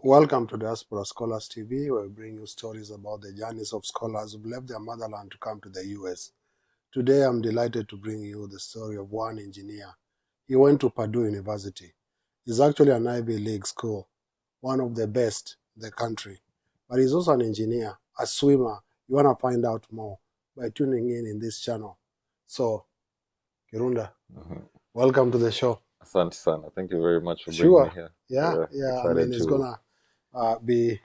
Welcome to Diaspora Scholars TV, where we bring you stories about the journeys of scholars who've left their motherland to come to the US. Today, I'm delighted to bring you the story of one engineer. He went to Purdue University. He's actually an Ivy League school, one of the best in the country. But he's also an engineer, a swimmer. You want to find out more by tuning in this channel. So, Kirunda, welcome to the show. Asante sana. Thank you very much for bringing me here. Yeah. I mean, it's going to be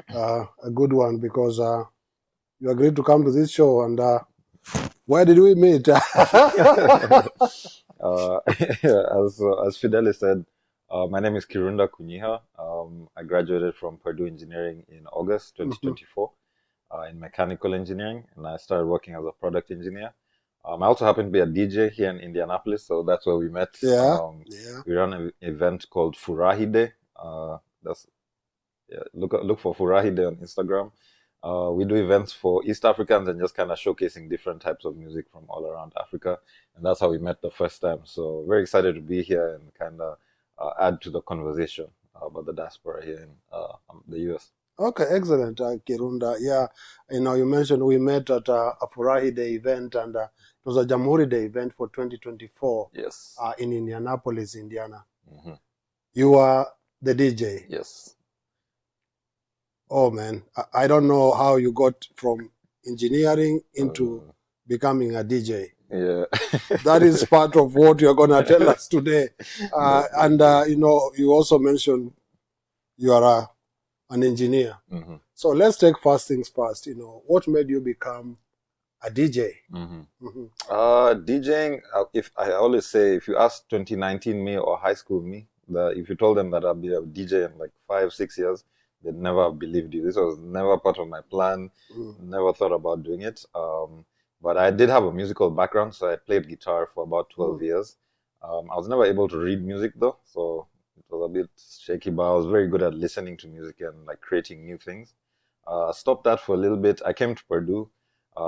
a good one because you agreed to come to this show. And where did we meet? As Fideli said, my name is Kirunda Kunyiha. I graduated from Purdue Engineering in August 2024 in mechanical engineering, and I started working as a product engineer. I also happen to be a DJ here in Indianapolis, so that's where we met. We run an event called Furahi Day. Look for Furahi Day on Instagram. We do events for East Africans and just kind of showcasing different types of music from all around Africa, and that's how we met the first time. So very excited to be here and kind of add to the conversation about the diaspora here in the US. Okay, excellent, Kirunda. Yeah, you mentioned we met at a Furahi Day event, and it was a Jamhuri Day event for 2024. Yes. In Indianapolis, Indiana. You are the DJ. Yes. Oh man, I don't know how you got from engineering into becoming a DJ. Yeah. That is part of what you're going to tell us today. You also mentioned you are an engineer. So let's take first things first. What made you become a DJ? DJing, I always say, if you ask 2019 me or high school me, if you told them that I'll be a DJ in like 5-6 years, they'd never have believed you. This was never part of my plan. Never thought about doing it. But I did have a musical background, so I played guitar for about 12 years. I was never able to read music though, so it was a bit shaky, but I was very good at listening to music and like creating new things. Stopped that for a little bit. I came to Purdue.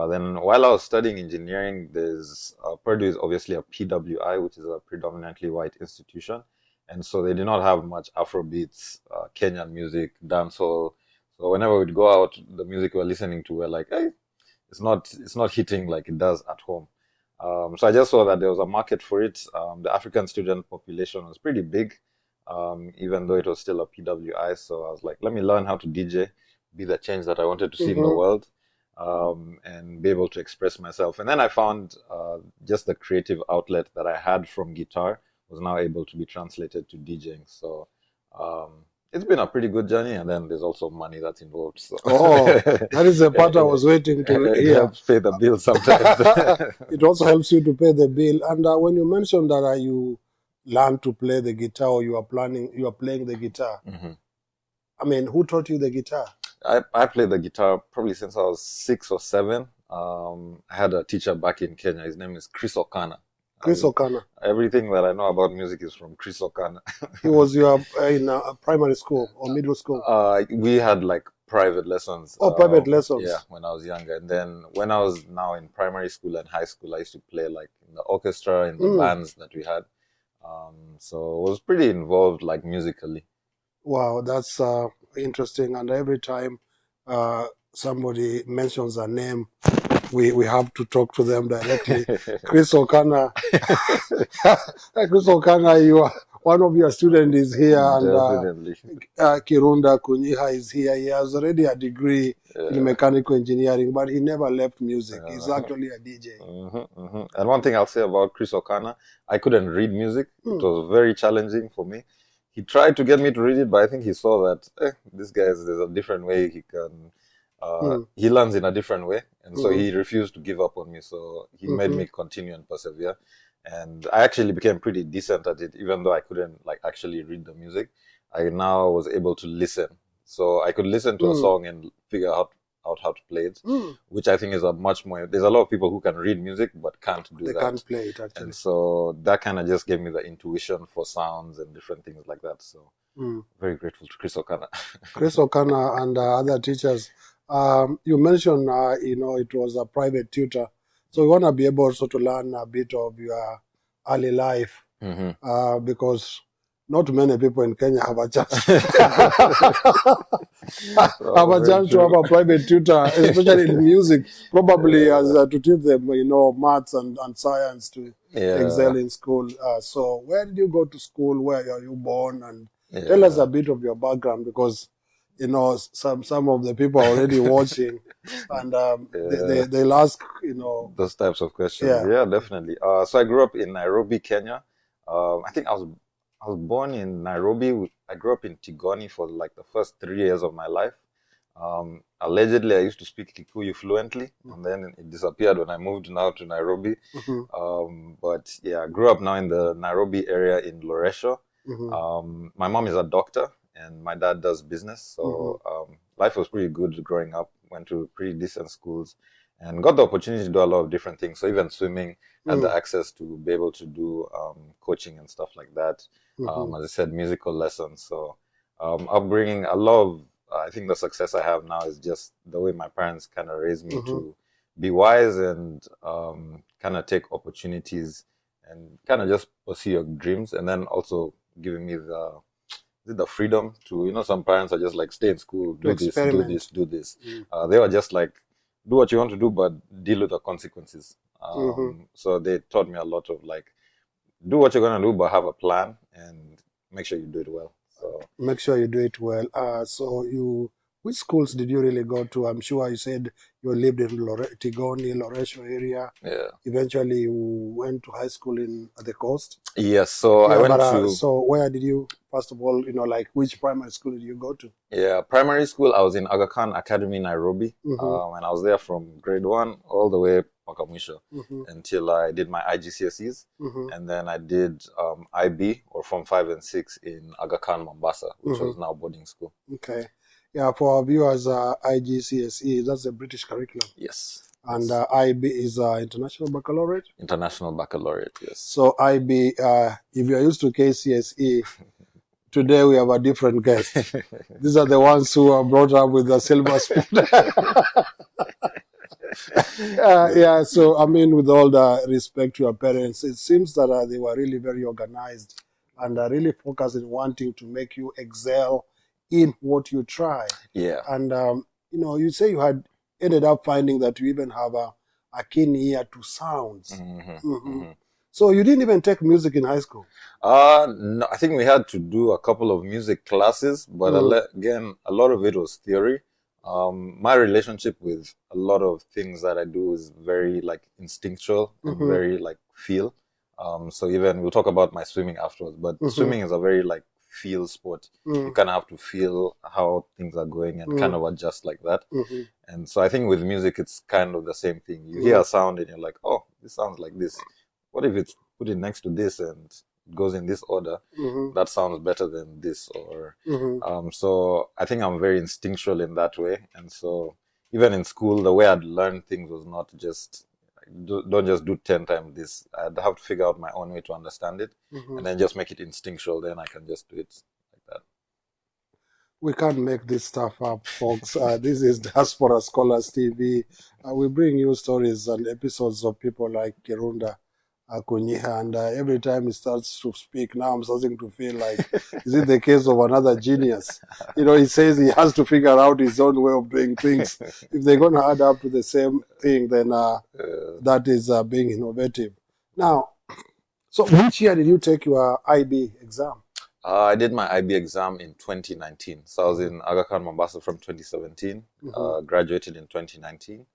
Then while I was studying engineering, Purdue is obviously a PWI, which is a predominantly white institution. And so they did not have much Afrobeats, Kenyan music, dancehall. So whenever we'd go out, the music we were listening to, we're like, hey, it's not hitting like it does at home. So I just saw that there was a market for it. The African student population was pretty big, even though it was still a PWI. So I was like, let me learn how to DJ, be the change that I wanted to see in the world, and be able to express myself. And then I found just the creative outlet that I had from guitar was now able to be translated to DJing. So it's been a pretty good journey, and then there's also money that's involved. So. That is the part I was waiting to hear. It helps pay the bill sometimes. It also helps you to pay the bill. And when you mentioned that you learned to play the guitar, or you are playing the guitar, I mean, who taught you the guitar? I played the guitar probably since I was 6 or 7. I had a teacher back in Kenya. His name is Chris Okana. Chris Okana. Everything that I know about music is from Chris Okana. He was in primary school or middle school? We had like private lessons. Oh, private lessons. Yeah, when I was younger. And then when I was now in primary school and high school, I used to play like in the orchestra, in the bands that we had. So I was pretty involved like musically. Wow, that's interesting. And every time somebody mentions a name, we have to talk to them directly. Chris Okana. Chris Okana, one of your students is here, and Kirunda Kunyiha is here. He has already a degree in mechanical engineering, but he never left music. He's actually a DJ. And one thing I'll say about Chris Okana, I couldn't read music. It was very challenging for me. He tried to get me to read it, but I think he saw that this guy, there's a different way he can. He learns in a different way, and so he refused to give up on me. So he made me continue and persevere, and I actually became pretty decent at it, even though I couldn't like actually read the music. I now was able to listen, so I could listen to a song and figure out how to play it, which I think is a much more. There's a lot of people who can read music but can't do that. They can't play it actually, and so that kind of just gave me the intuition for sounds and different things like that. So very grateful to Chris Okana. Chris Okana and other teachers. You mentioned, it was a private tutor. So we want to be able also to learn a bit of your early life because not many people in Kenya have a chance. Have a very chance to true. have a private tutor, especially in music, probably as to teach them, maths and science to excel in school. So where did you go to school? Where are you born? And tell us a bit of your background, because some of the people are already watching, and they'll ask those types of questions. Yeah, definitely. So I grew up in Nairobi, Kenya. I think I was born in Nairobi. I grew up in Tigoni for like the first 3 years of my life. Allegedly, I used to speak Kikuyu fluently, and then it disappeared when I moved now to Nairobi. But yeah, I grew up now in the Nairobi area in Loresho. My mom is a doctor, and my dad does business. So life was pretty good growing up. Went to pretty decent schools, and got the opportunity to do a lot of different things. So even swimming, had the access to be able to do coaching and stuff like that. As I said, musical lessons. So upbringing, a lot of I think the success I have now is just the way my parents kind of raised me to be wise and kind of take opportunities and kind of just pursue your dreams, and then also giving me the freedom to, some parents are just like, stay in school, do this, do this. They were just like, do what you want to do, but deal with the consequences. So they taught me a lot of like, do what you're going to do, but have a plan and make sure you do it well. So make sure you do it well. Which schools did you really go to? I'm sure you said you lived in Tigoni, Loresho area. Yeah. Eventually, you went to high school at the coast. Yes. So I went to. So where did you, first of all, like which primary school did you go to? Yeah, primary school. I was in Aga Khan Academy, Nairobi, and I was there from grade 1 all the way Pakamusho until I did my IGCSEs, and then I did IB or Form 5 and 6 in Aga Khan, Mombasa, which was now boarding school. Okay. Yeah, for our viewers, IGCSE, that's a British curriculum. Yes. And IB is International Baccalaureate? International Baccalaureate, yes. So IB, if you're used to KCSE, today we have a different guest. These are the ones who are brought up with the silver spoon. Yeah, so I mean, with all the respect to your parents, it seems that they were really very organized and really focused in wanting to make you excel in what you try. Yeah. And, you say you had ended up finding that you even have a keen ear to sounds. So you didn't even take music in high school? No, I think we had to do a couple of music classes, but again, a lot of it was theory. My relationship with a lot of things that I do is very like instinctual and very like feel. So even we'll talk about my swimming afterwards, but swimming is a very like feel sport. You kind of have to feel how things are going and kind of adjust like that. And so I think with music, it's kind of the same thing. You hear a sound and you're like, oh, this sounds like this. What if it's put it next to this and it goes in this order? That sounds better than this. Or so I think I'm very instinctual in that way. And so even in school, the way I'd learn things was not just don't just do 10 times this. I'd have to figure out my own way to understand it and then just make it instinctual. Then I can just do it like that. We can't make this stuff up, folks. This is Diaspora Scholars TV. We bring you stories and episodes of people like Kirunda Kunyiha, and every time he starts to speak, now I'm starting to feel like, is it the case of another genius? He says he has to figure out his own way of doing things. If they're going to add up to the same thing, then that is being innovative. Now, so which year did you take your IB exam? I did my IB exam in 2019. So I was in Aga Khan, Mombasa from 2017, graduated in 2019.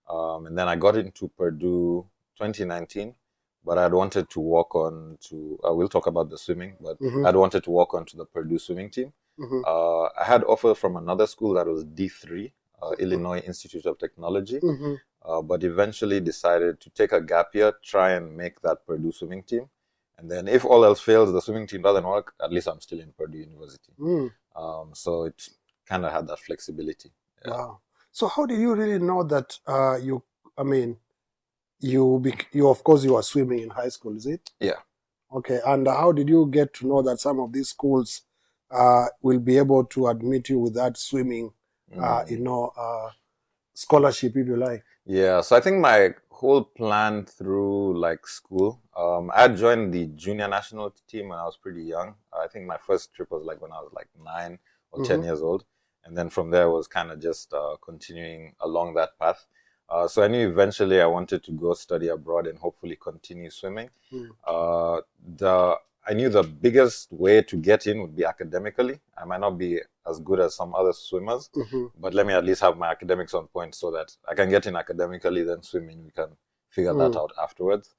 And then I got into Purdue 2019. But I'd wanted to walk on to, we'll talk about the swimming, but I'd wanted to walk on to the Purdue swimming team. I had offer from another school that was D3, Illinois Institute of Technology, but eventually decided to take a gap year, try and make that Purdue swimming team. And then if all else fails, the swimming team doesn't work, at least I'm still in Purdue University. So it kind of had that flexibility. Yeah. Wow. So how did you really know that you of course you were swimming in high school, is it? Yeah. Okay. And how did you get to know that some of these schools will be able to admit you with that swimming, scholarship, if you like? Yeah. So I think my whole plan through like school. I had joined the junior national team when I was pretty young. I think my first trip was like when I was like 9 or 10 years old. And then from there was kind of just continuing along that path. So I knew eventually I wanted to go study abroad and hopefully continue swimming. I knew the biggest way to get in would be academically. I might not be as good as some other swimmers, but let me at least have my academics on point so that I can get in academically, then swimming, we can figure that out afterwards.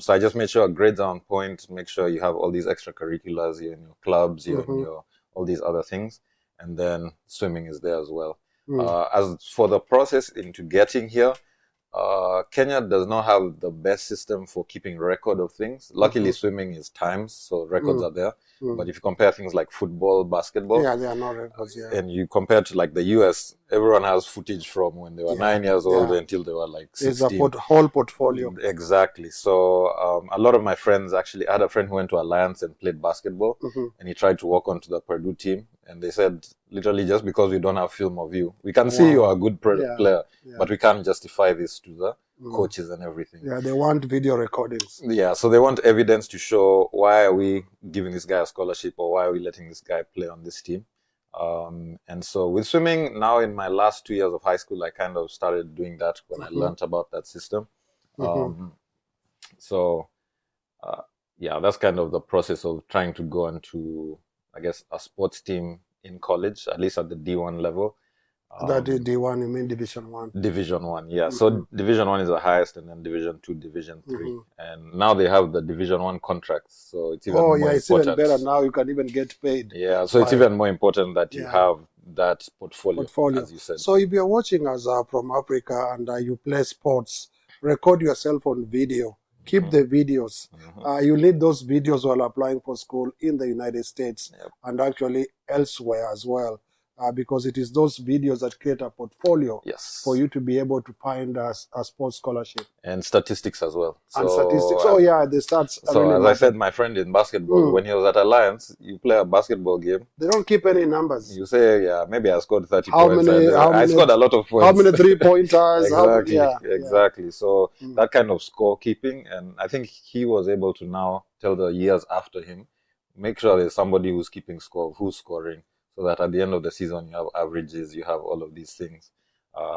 So I just made sure grades are on point, make sure you have all these extracurriculars, you're in your clubs, you're in your all these other things, and then swimming is there as well. As for the process into getting here, Kenya does not have the best system for keeping record of things. Luckily, swimming is times, so records are there. But if you compare things like football, basketball, there are no records. and you compare to like the US, everyone has footage from when they were 9 years old until they were like 16. It's a whole portfolio. Exactly. So a lot of my friends, actually, I had a friend who went to Alliance and played basketball, and he tried to walk onto the Purdue team. And they said, literally, just because we don't have film of you, we can see you are a good player, but we can't justify this to the coaches and everything. Yeah, they want video recordings. Yeah, so they want evidence to show why are we giving this guy a scholarship or why are we letting this guy play on this team. And so with swimming, now in my last 2 years of high school, I kind of started doing that when I learned about that system. Yeah, that's kind of the process of trying to go into, I guess, a sports team in college, at least at the D1 level. That is D1, you mean Division 1? Division 1, yeah. So Division 1 is the highest, and then Division 2, Division 3. And now they have the Division 1 contracts, so it's even more important. It's even better now. You can even get paid. Yeah, so it's even more important that you have that portfolio, as you said. So if you're watching us from Africa and you play sports, record yourself on video. Keep the videos. You need those videos while applying for school in the United States and actually elsewhere as well. Because it is those videos that create a portfolio for you to be able to find a sports scholarship. And statistics as well. And statistics. The stats. So really as I said, my friend in basketball, when he was at Alliance, you play a basketball game. They don't keep any numbers. You say, maybe I scored 30 points. I scored a lot of points. How many 3-pointers? Exactly. So that kind of score keeping. And I think he was able to now tell the years after him, make sure there's somebody who's keeping score, who's scoring. So that at the end of the season, you have averages, you have all of these things,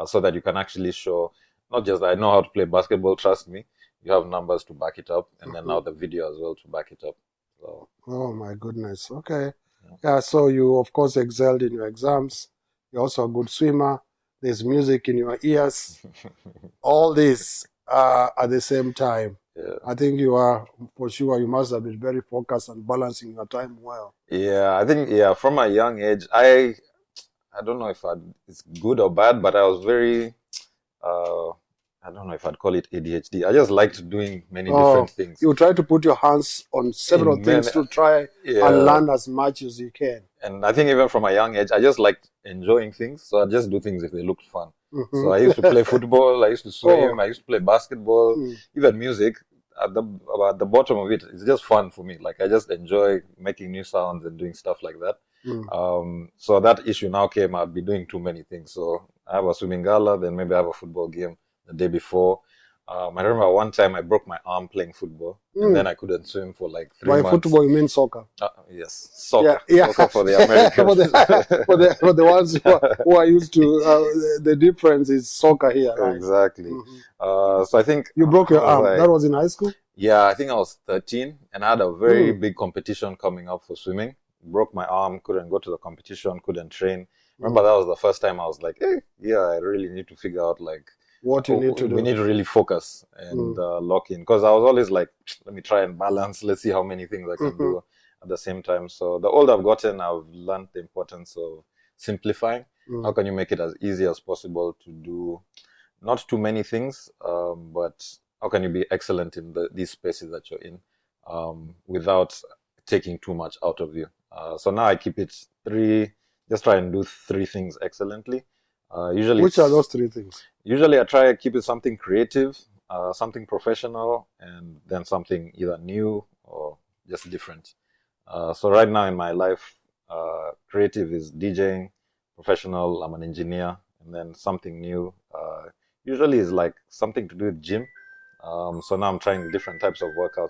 so that you can actually show, not just that I know how to play basketball, trust me, you have numbers to back it up, and then now the video as well to back it up. So. Oh my goodness. Okay. Yeah, so you, of course, excelled in your exams. You're also a good swimmer. There's music in your ears. All this at the same time. Yeah. I think you are, for sure, you must have been very focused on balancing your time well. Yeah, I think, from a young age, I don't know if it's good or bad, but I was very, I don't know if I'd call it ADHD. I just liked doing many different things. You try to put your hands on several things to try and learn as much as you can. And I think even from a young age, I just liked enjoying things. So I just do things if they looked fun. So I used to play football, I used to swim, I used to play basketball, even music. At the bottom of it, it's just fun for me. Like I just enjoy making new sounds and doing stuff like that. So that issue now came, I'd be doing too many things. So I have a swimming gala, then maybe I have a football game the day before. I remember one time I broke my arm playing football, and then I couldn't swim for like 3 months. By football, you mean soccer? Yes, soccer. Yeah. Soccer for the Americans. for the ones who are used to, the difference is soccer here. Right? Exactly. So I think... You broke your arm. That was in high school? Yeah, I think I was 13, and I had a very big competition coming up for swimming. Broke my arm, couldn't go to the competition, couldn't train. Remember, that was the first time I was like, I really need to figure out like, what you need to do. We need to really focus and lock in. Because I was always like, let me try and balance. Let's see how many things I can do at the same time. So the older I've gotten, I've learned the importance of simplifying. How can you make it as easy as possible to do not too many things, but how can you be excellent in these spaces that you're in without taking too much out of you? So now I keep it just try and do 3 things excellently. Usually, which are those 3 things? Usually I try to keep it something creative, something professional, and then something either new or just different. So right now in my life, creative is DJing, professional, I'm an engineer, and then something new, Usually it's like something to do with gym. So now I'm trying different types of workouts.